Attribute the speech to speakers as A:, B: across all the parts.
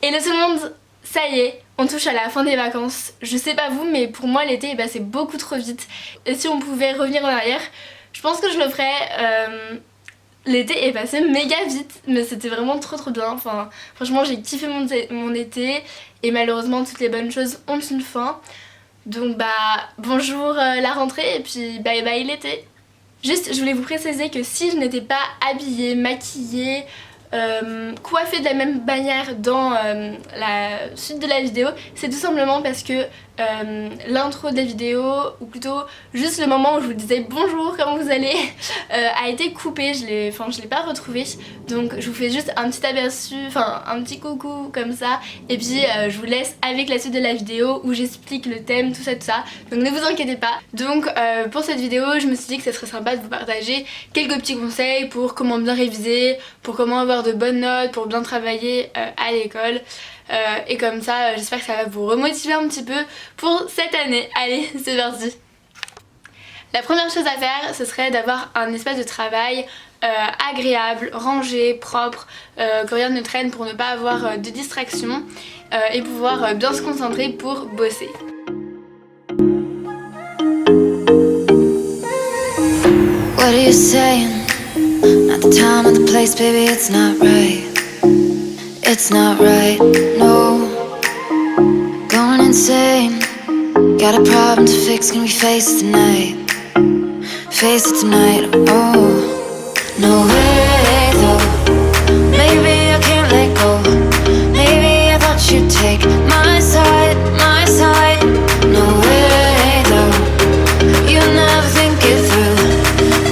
A: Hello tout le monde, ça y est, on touche à la fin des vacances. Je sais pas vous, mais pour moi l'été est passé beaucoup trop vite. Et si on pouvait revenir en arrière, je pense que je le ferais. L'été est passé méga vite, mais c'était vraiment trop bien. Enfin, franchement j'ai kiffé mon été et malheureusement toutes les bonnes choses ont une fin. Donc bah bonjour la rentrée et puis bye bye l'été. Juste je voulais vous préciser que si je n'étais pas habillée, maquillée, coiffée de la même manière dans la suite de la vidéo, c'est tout simplement parce que l'intro de la vidéo, ou plutôt juste le moment où je vous disais bonjour, comment vous allez, a été coupé, je l'ai pas retrouvé, donc je vous fais juste un petit aperçu, enfin un petit coucou comme ça, et puis je vous laisse avec la suite de la vidéo où j'explique le thème, tout ça, donc ne vous inquiétez pas. Donc pour cette vidéo je me suis dit que ça serait sympa de vous partager quelques petits conseils pour comment bien réviser, pour comment avoir de bonnes notes, pour bien travailler à l'école. Et comme ça j'espère que ça va vous remotiver un petit peu pour cette année. Allez, c'est parti. La première chose à faire, ce serait d'avoir un espace de travail agréable, rangé, propre, que rien ne traîne pour ne pas avoir de distractions et pouvoir bien se concentrer pour bosser.
B: What are you saying? Not the time or the place, baby, it's not right. It's not right, no. Going insane. Got a problem to fix, can we face it tonight? Face it tonight, oh. No way though. Maybe I can't let go. Maybe I thought you'd take my side, my side. No way though. You never think it through.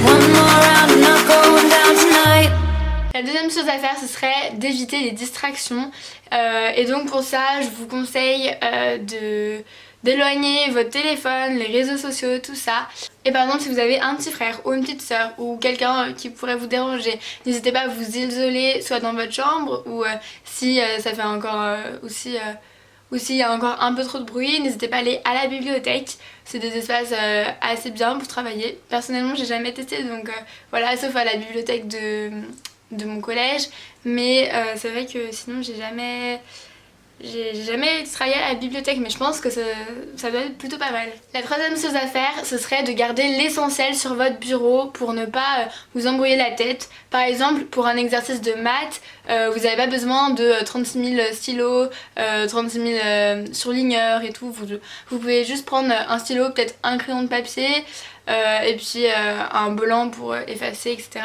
B: One more round and not going down tonight.
A: La deuxième chose à faire, ce serait d'éviter les distractions. Et donc pour ça, je vous conseille d'éloigner votre téléphone, les réseaux sociaux, tout ça. Et par exemple si vous avez un petit frère ou une petite soeur ou quelqu'un qui pourrait vous déranger, n'hésitez pas à vous isoler soit dans votre chambre ou si ça fait encore ou s'il y a encore un peu trop de bruit, n'hésitez pas à aller à la bibliothèque. C'est des espaces assez bien pour travailler. Personnellement j'ai jamais testé donc voilà, sauf à la bibliothèque de mon collège, mais c'est vrai que sinon j'ai jamais travaillé à la bibliothèque, mais je pense que ça doit être plutôt pas mal. La troisième chose à faire, ce serait de garder l'essentiel sur votre bureau pour ne pas vous embrouiller la tête. Par exemple, pour un exercice de maths, vous n'avez pas besoin de 36 000 stylos, 36 000 surligneurs et tout. Vous pouvez juste prendre un stylo, peut-être un crayon de papier, et puis un blanc pour effacer, etc.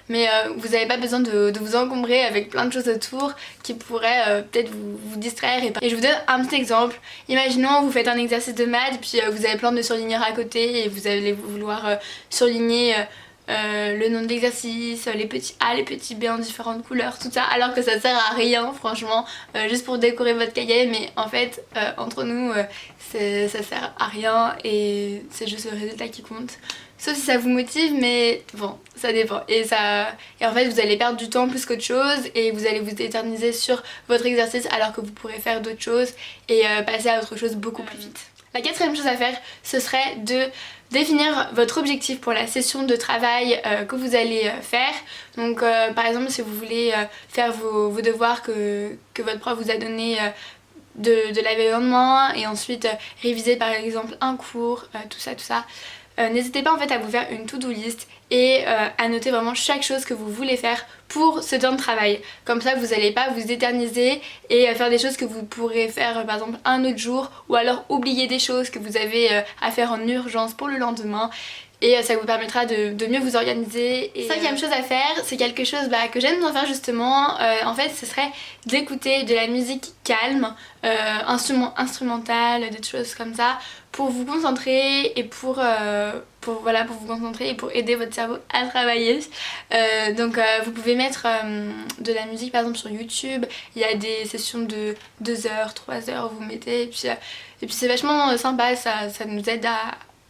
A: Mais vous n'avez pas besoin de vous encombrer avec plein de choses autour qui pourraient peut-être vous distraire. Et je vous donne un petit exemple. Imaginons vous faites un exercice de maths, puis vous avez plein de surligneurs à côté et vous allez vouloir surligner le nom de l'exercice, les petits A, les petits B en différentes couleurs, tout ça, alors que ça sert à rien franchement, juste pour décorer votre cahier, mais en fait entre nous ça sert à rien et c'est juste le résultat qui compte. Sauf si ça vous motive, mais bon, ça dépend. Et en fait vous allez perdre du temps plus qu'autre chose et vous allez vous éterniser sur votre exercice alors que vous pourrez faire d'autres choses et passer à autre chose beaucoup plus vite. La quatrième chose à faire, ce serait de définir votre objectif pour la session de travail que vous allez faire. Donc par exemple si vous voulez faire vos devoirs que votre prof vous a donné de la veille au lendemain et ensuite réviser par exemple un cours, tout ça. N'hésitez pas en fait à vous faire une to-do list et à noter vraiment chaque chose que vous voulez faire pour ce temps de travail. Comme ça vous n'allez pas vous éterniser et faire des choses que vous pourrez faire par exemple un autre jour, ou alors oublier des choses que vous avez à faire en urgence pour le lendemain. Et ça vous permettra de mieux vous organiser. Et cinquième chose à faire, c'est quelque chose que j'aime bien faire justement, en fait ce serait d'écouter de la musique calme, instrumentale, des choses comme ça, pour vous concentrer et pour vous concentrer et pour aider votre cerveau à travailler. Donc vous pouvez mettre de la musique par exemple sur YouTube, il y a des sessions de 2 heures, 3 heures, vous mettez et puis c'est vachement sympa, ça nous aide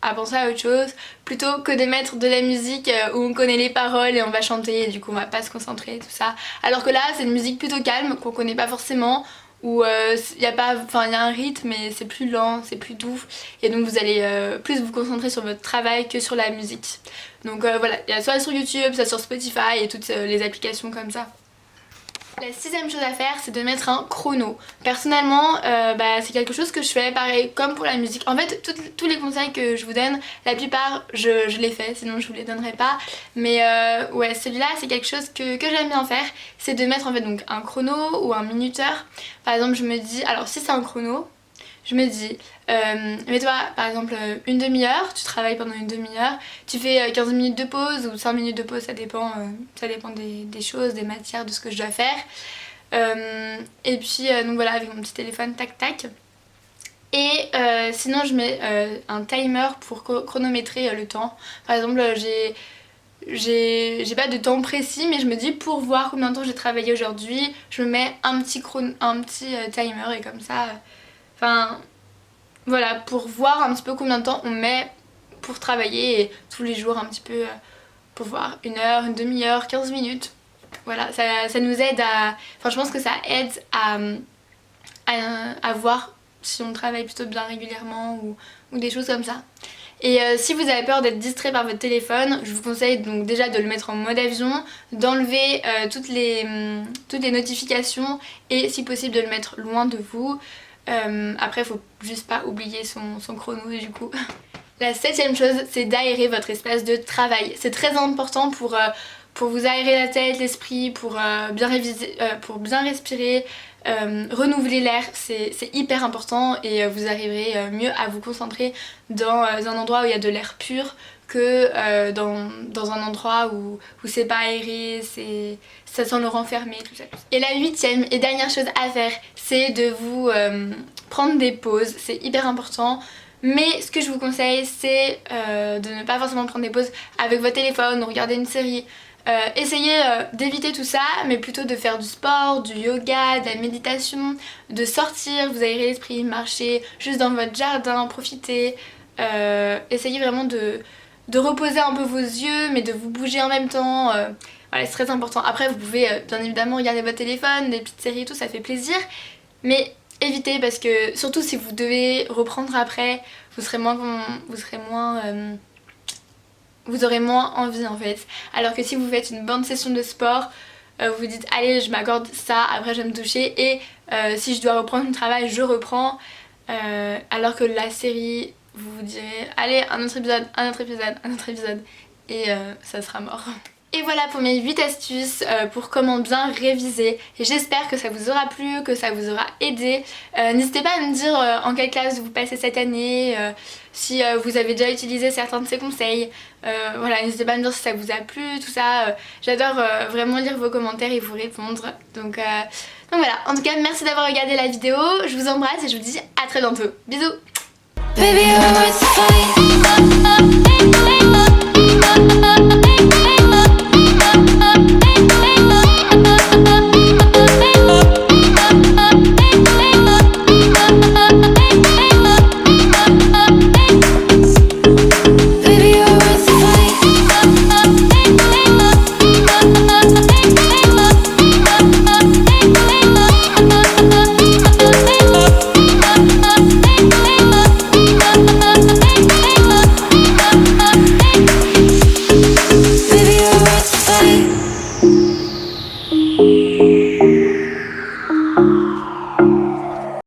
A: à penser à autre chose plutôt que de mettre de la musique où on connaît les paroles et on va chanter et du coup on va pas se concentrer et tout ça, alors que là c'est une musique plutôt calme qu'on connaît pas forcément, où il y a un rythme mais c'est plus lent, c'est plus doux et donc vous allez plus vous concentrer sur votre travail que sur la musique. Donc voilà, il y a soit sur YouTube, soit sur Spotify et toutes les applications comme ça. La sixième chose à faire, c'est de mettre un chrono. Personnellement, c'est quelque chose que je fais pareil comme pour la musique. En fait, tous les conseils que je vous donne, la plupart je les fais, sinon je vous les donnerai pas. Mais ouais, celui-là c'est quelque chose que j'aime bien faire, c'est de mettre en fait donc un chrono ou un minuteur. Par exemple, je me dis, alors si c'est un chrono, je me dis, mets-toi par exemple une demi-heure, tu travailles pendant une demi-heure, tu fais 15 minutes de pause ou 5 minutes de pause, ça dépend des choses, des matières, de ce que je dois faire. Et puis donc voilà, avec mon petit téléphone, tac tac. Et sinon je mets un timer pour chronométrer le temps. Par exemple, j'ai pas de temps précis, mais je me dis pour voir combien de temps j'ai travaillé aujourd'hui, je me mets un petit timer et comme ça... Enfin, voilà, pour voir un petit peu combien de temps on met pour travailler et tous les jours un petit peu pour voir une heure, une demi-heure, 15 minutes. Voilà, ça nous aide à... Enfin, je pense que ça aide à voir si on travaille plutôt bien régulièrement ou des choses comme ça. Et si vous avez peur d'être distrait par votre téléphone, je vous conseille donc déjà de le mettre en mode avion, d'enlever toutes les notifications et si possible de le mettre loin de vous. Après, faut juste pas oublier son chrono du coup. La septième chose, c'est d'aérer votre espace de travail. C'est très important pour vous aérer la tête, l'esprit, pour bien respirer, renouveler l'air, c'est hyper important et vous arriverez mieux à vous concentrer dans un endroit où il y a de l'air pur que dans un endroit où c'est pas aéré, ça sent le renfermé, tout ça. Et la huitième et dernière chose à faire, c'est de vous prendre des pauses, c'est hyper important. Mais ce que je vous conseille, c'est de ne pas forcément prendre des pauses avec votre téléphone ou regarder une série. Essayez d'éviter tout ça, mais plutôt de faire du sport, du yoga, de la méditation, de sortir, vous aérez l'esprit, marcher juste dans votre jardin, profiter. Essayez vraiment de reposer un peu vos yeux, mais de vous bouger en même temps. Voilà, c'est très important. Après, vous pouvez bien évidemment regarder votre téléphone, des petites séries et tout, ça fait plaisir. Mais évitez parce que, surtout si vous devez reprendre après, vous aurez moins envie en fait. Alors que si vous faites une bonne session de sport, vous vous dites allez je m'accorde ça, après je vais me doucher et si je dois reprendre le travail je reprends. Alors que la série, vous vous direz allez un autre épisode et ça sera mort. Et voilà pour mes 8 astuces pour comment bien réviser. Et j'espère que ça vous aura plu, que ça vous aura aidé. N'hésitez pas à me dire en quelle classe vous passez cette année, si vous avez déjà utilisé certains de ces conseils. Voilà, n'hésitez pas à me dire si ça vous a plu, tout ça. J'adore vraiment lire vos commentaires et vous répondre. Donc voilà, en tout cas merci d'avoir regardé la vidéo. Je vous embrasse et je vous dis à très bientôt. Bisous. Baby,